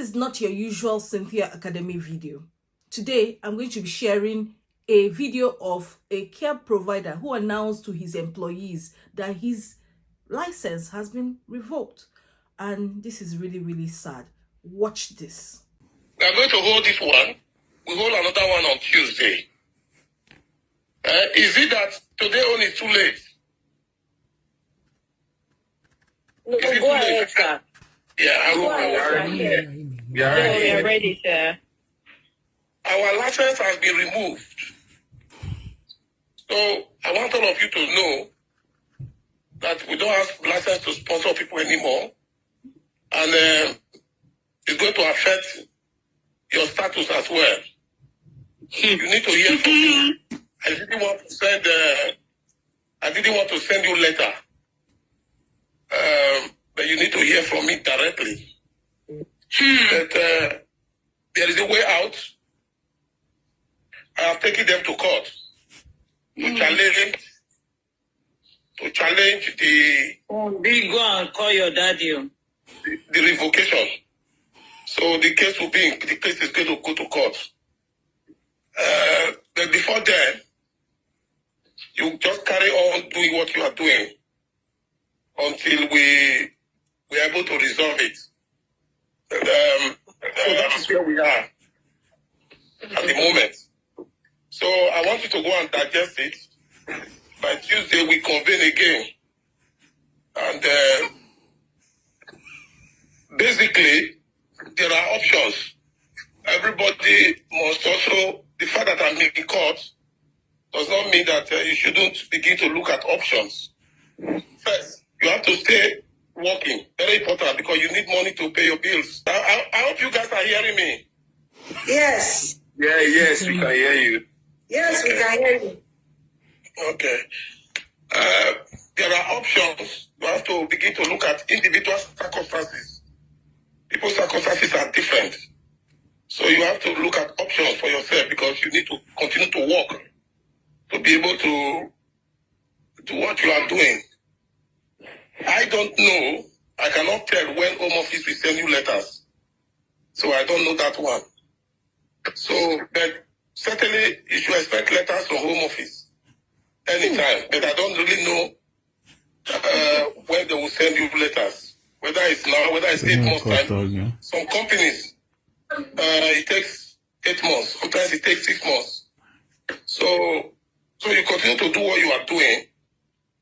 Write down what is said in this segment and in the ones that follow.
is not your usual Cynthia Academy video. Today, I'm going to be sharing a video of a care provider who announced to his employees that his license has been revoked. And this is really, really sad. Watch this. We are going to hold this one. We hold another one on Tuesday. Is it that today only is too late? No, go ahead, sir. Yeah, Go ahead, we are ready, sir. Our license has been removed. So I want all of you to know that we don't have license to sponsor people anymore. And it's going to affect your status as well. You need to hear from me. I didn't want to send you a letter. But you need to hear from me directly. That there is a way out. I have taken them to court to challenge the. Big go and call your daddy. The revocation. So the case is going to go to court. But before then, you just carry on doing what you are doing until we are able to resolve it. So that is where we are at the moment. So I want you to go and digest it. By Tuesday, we convene again. And basically, there are options. Everybody must also, the fact that I'm in court does not mean that you shouldn't begin to look at options. First, you have to stay working. Very important, because you need money to pay your bills. I hope you guys are hearing me. Yes. Yes, we can hear you. Yes, we can hear you. Okay. There are options. You have to begin to look at individual circumstances. People's circumstances are different. So you have to look at options for yourself, because you need to continue to work to be able to do what you are doing. I don't know. I cannot tell when Home Office will send you letters. So I don't know that one. So, but certainly you should expect letters from Home Office anytime. But I don't really know when they will send you letters. Whether it's now, whether it's 8 months time. Some companies, it takes 8 months. Sometimes it takes 6 months. So you continue to do what you are doing,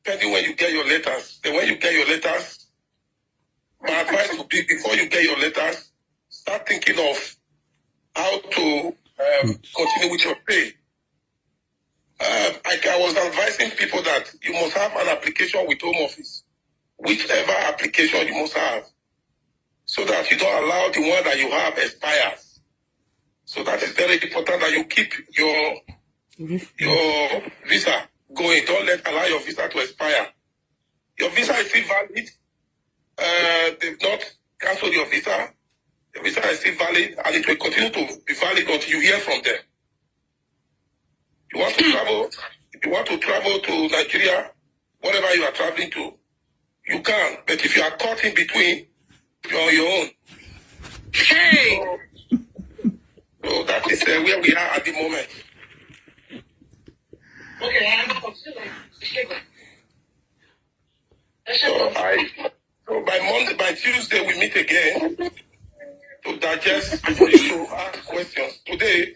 depending when you get your letters. Then when you get your letters, my advice would be, before you get your letters, start thinking of how to continue with your pay. I was advising people that you must have an application with Home Office, whichever application you must have, so that you don't allow the one that you have expires. So that is very important, that you keep your visa going. Don't allow your visa to expire. Your visa is still valid. They've not cancelled your visa. The visa is still valid, and it will continue to be valid until you hear from them. You want to travel? If you want to travel to Nigeria, whatever you are traveling to, you can. But if you are caught in between, you're on your own. Hey! So that is where we are at the moment. Okay, so by Tuesday we meet again to digest, to ask questions. Today,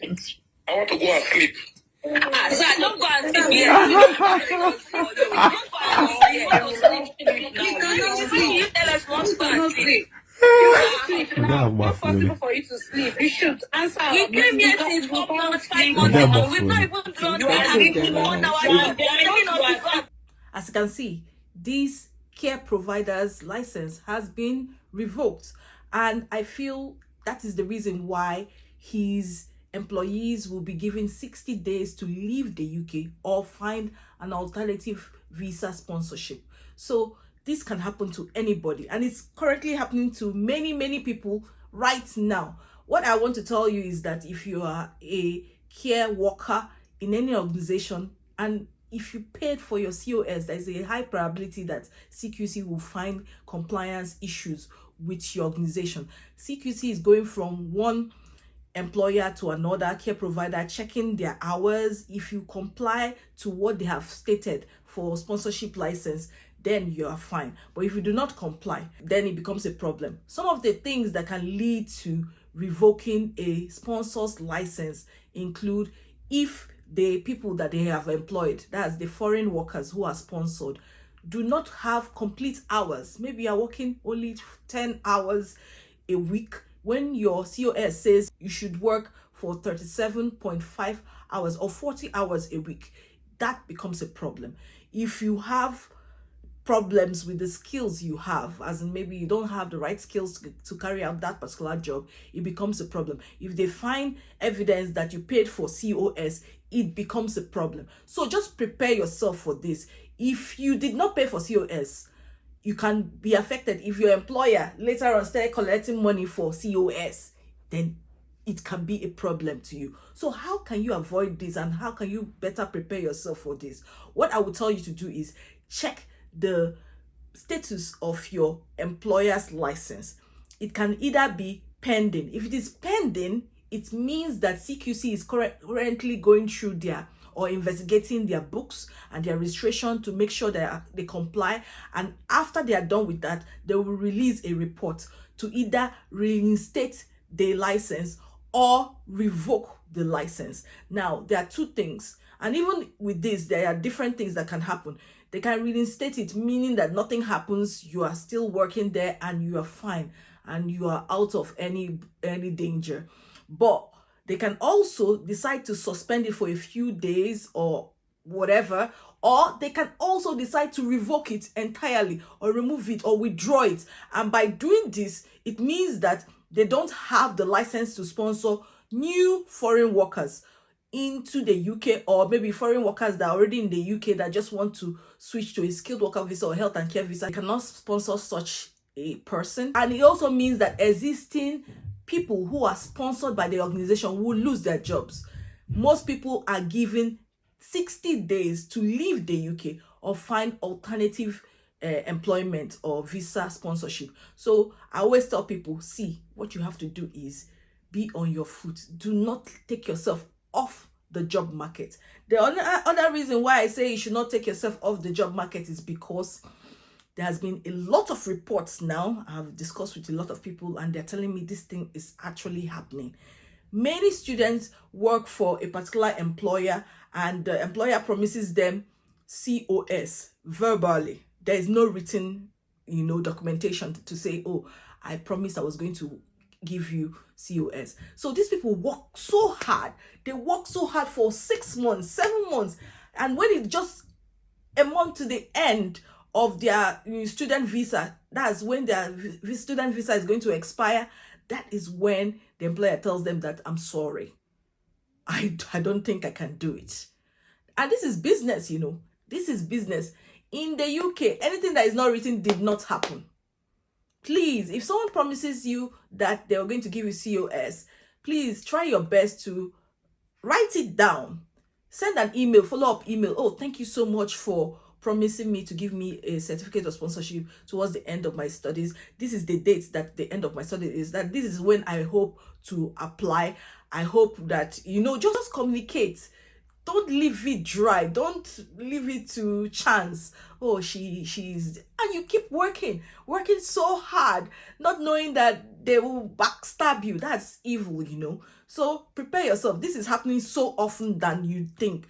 I want to go and sleep. So I don't go and sleep yet. You tell us what to go and sleep. It's not possible for you to sleep. You should answer. We came here since 4 months, 5 months ago. We've not even done 1 hour. As you can see, this care provider's license has been revoked, and I feel that is the reason why his employees will be given 60 days to leave the UK or find an alternative visa sponsorship. So this can happen to anybody, and it's currently happening to many people right now. What I want to tell you is that if you are a care worker in any organization, and if you paid for your COS, there's a high probability that CQC will find compliance issues with your organization. CQC is going from one employer to another care provider, checking their hours. If you comply to what they have stated for sponsorship license, then you are fine. But if you do not comply, then it becomes a problem. Some of the things that can lead to revoking a sponsor's license include if the people that they have employed, that's the foreign workers who are sponsored, do not have complete hours. Maybe you're working only 10 hours a week when your COS says you should work for 37.5 hours or 40 hours a week. That becomes a problem. If you have problems with the skills you have, as in maybe you don't have the right skills to carry out that particular job, it becomes a problem. If they find evidence that you paid for COS, it becomes a problem. So just prepare yourself for this. If you did not pay for COS, you can be affected. If your employer later on started collecting money for COS, then it can be a problem to you. So how can you avoid this, and how can you better prepare yourself for this? What I would tell you to do is check the status of your employer's license. It can either be pending. If it is pending, it means that CQC is currently going through their or investigating their books and their registration to make sure that they comply. And after they are done with that, they will release a report to either reinstate the license or revoke the license. Now, there are two things. And even with this, there are different things that can happen. They can reinstate it, meaning that nothing happens, you are still working there and you are fine and you are out of any danger. But they can also decide to suspend it for a few days or whatever, or they can also decide to revoke it entirely or remove it or withdraw it. And by doing this, it means that they don't have the license to sponsor new foreign workers into the UK, or maybe foreign workers that are already in the UK that just want to switch to a skilled worker visa or health and care visa. They cannot sponsor such a person. And it also means that existing people who are sponsored by the organization will lose their jobs. Most people are given 60 days to leave the UK or find alternative employment or visa sponsorship. So I always tell people, see, what you have to do is be on your foot. Do not take yourself off the job market. The other reason why I say you should not take yourself off the job market is because there has been a lot of reports now. I've discussed with a lot of people and they're telling me this thing is actually happening. Many students work for a particular employer and the employer promises them COS verbally. There is no written, documentation to say, oh, I promised I was going to give you COS. So these people work so hard. They work so hard for 6 months, 7 months. And when it's just a month to the end of their student visa, that's when their student visa is going to expire, that is when the employer tells them that, I'm sorry, I don't think I can do it. And this is business, this is business. In the UK, anything that is not written did not happen. Please, if someone promises you that they're going to give you COS, please try your best to write it down. Send an email, follow-up email. Oh, thank you so much for promising me to give me a certificate of sponsorship towards the end of my studies. This is the date that the end of my studies is. That this is when I hope to apply. I hope that, just communicate. Don't leave it dry. Don't leave it to chance. Oh, she's... And you keep working so hard, not knowing that they will backstab you. That's evil, So prepare yourself. This is happening so often than you think.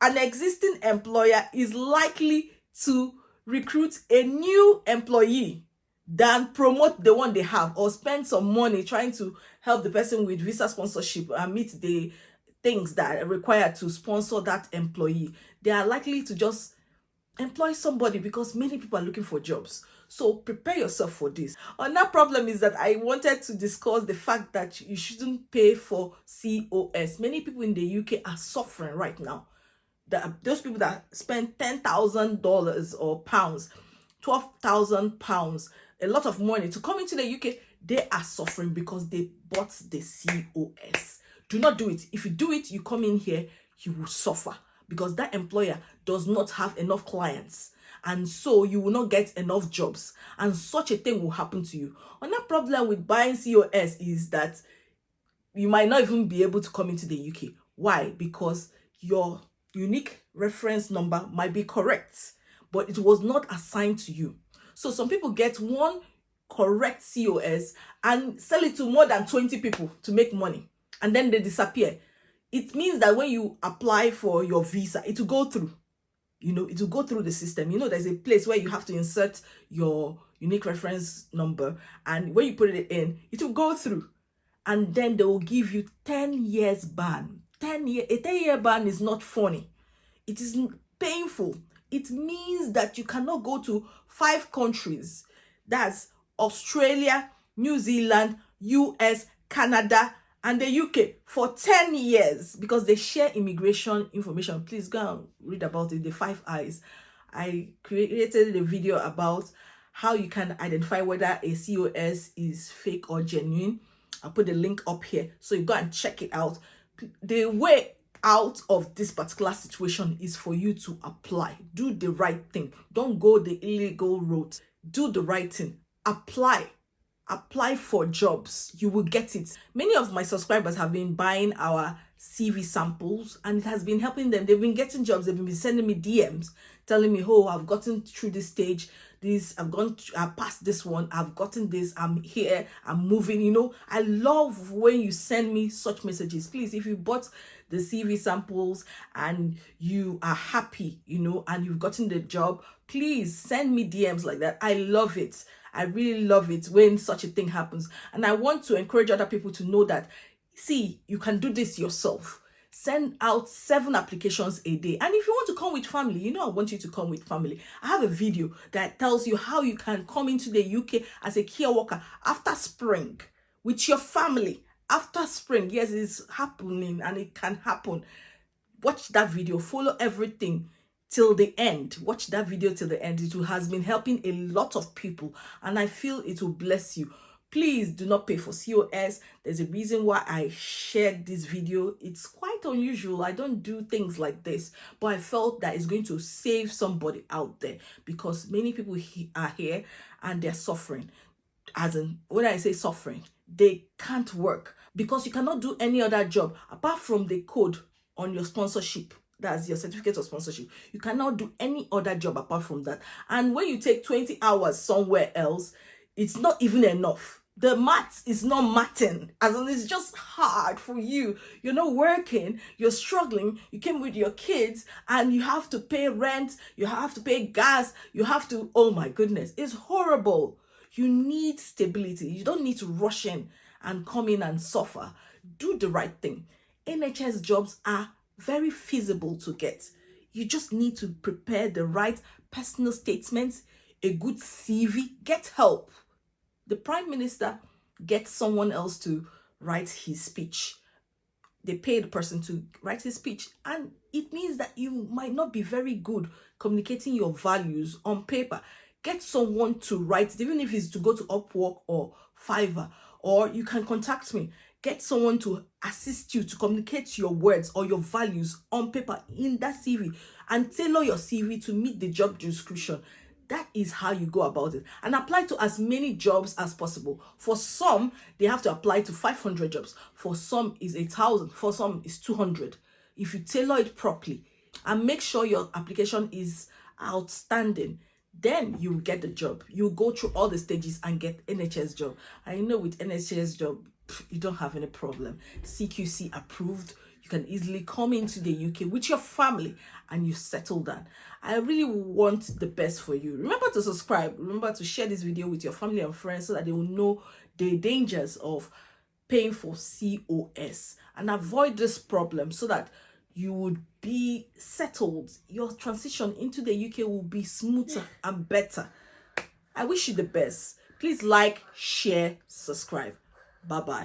An existing employer is likely to recruit a new employee than promote the one they have or spend some money trying to help the person with visa sponsorship and meet the things that are required to sponsor that employee. They are likely to just employ somebody because many people are looking for jobs. So prepare yourself for this. Another problem is that I wanted to discuss the fact that you shouldn't pay for COS. Many people in the UK are suffering right now. Those people that spend $10,000 or pounds, £12,000, a lot of money to come into the UK, they are suffering because they bought the COS. Do not do it. If you do it, you come in here, you will suffer because that employer does not have enough clients. and so you will not get enough jobs, and such a thing will happen to you. Another problem with buying COS is that you might not even be able to come into the UK. Why? Because your unique reference number might be correct, but it was not assigned to you. So some people get one correct COS and sell it to more than 20 people to make money, and then they disappear. It means that when you apply for your visa, it will go through. It will go through the system. There's a place where you have to insert your unique reference number, and when you put it in, it will go through. And then they will give you 10 years ban. A 10-year ban is not funny. It is painful. It means that you cannot go to 5 countries. That's Australia, New Zealand, US, Canada, and the UK for 10 years because they share immigration information. Please go and read about it, the 5 eyes. I created a video about how you can identify whether a COS is fake or genuine. I'll put the link up here so you go and check it out. The way out of this particular situation is for you to apply. Do the right thing. Don't go the illegal route. Do the right thing. Apply for jobs. You will get it. Many of my subscribers have been buying our CV samples, and it has been helping them. They've been getting jobs. They've been sending me DMs telling me, oh, I've gotten through this stage, I've passed this one, I've gotten this, I'm here, I'm moving. I love when you send me such messages. Please, if you bought the CV samples and you are happy, and you've gotten the job, please send me DMs like that. I love it. I really love it when such a thing happens. And I want to encourage other people to know that, see, you can do this yourself. Send out 7 applications a day. And if you want to come with family, I want you to come with family. I have a video that tells you how you can come into the UK as a care worker after spring with your family. After spring, yes, it's happening and it can happen. Watch that video. Follow everything till the end. Watch that video till the end. It has been helping a lot of people, and I feel it will bless you. Please do not pay for COS. There's a reason why I shared this video. It's quite unusual. I don't do things like this, but I felt that it's going to save somebody out there because many people are here and they're suffering. As in, when I say suffering, they can't work because you cannot do any other job apart from the code on your sponsorship. That's your certificate of sponsorship. You cannot do any other job apart from that. And when you take 20 hours somewhere else, it's not even enough. The math is not matting, as in it's just hard for you. You're not working, you're struggling, you came with your kids and you have to pay rent, you have to pay gas, oh my goodness, it's horrible. You need stability. You don't need to rush in and come in and suffer. Do the right thing. NHS jobs are very feasible to get. You just need to prepare the right personal statements, a good CV, get help. The Prime Minister gets someone else to write his speech. They pay the person to write his speech, and it means that you might not be very good communicating your values on paper. Get someone to write it, even if it's to go to Upwork or Fiverr, or you can contact me. Get someone to assist you to communicate your words or your values on paper in that CV and tailor your CV to meet the job description. That is how you go about it, and apply to as many jobs as possible. For some, they have to apply to 500 jobs. For some is 1,000. For some is 200. If you tailor it properly and make sure your application is outstanding, then you will get the job. You go through all the stages and get NHS job. I know with NHS job, you don't have any problem. CQC approved. You can easily come into the UK with your family and you settle down. I really want the best for you. Remember to subscribe. Remember to share this video with your family and friends so that they will know the dangers of paying for COS and avoid this problem so that you would be settled. Your transition into the UK will be smoother and better. I wish you the best. Please like, share, subscribe. Bye-bye.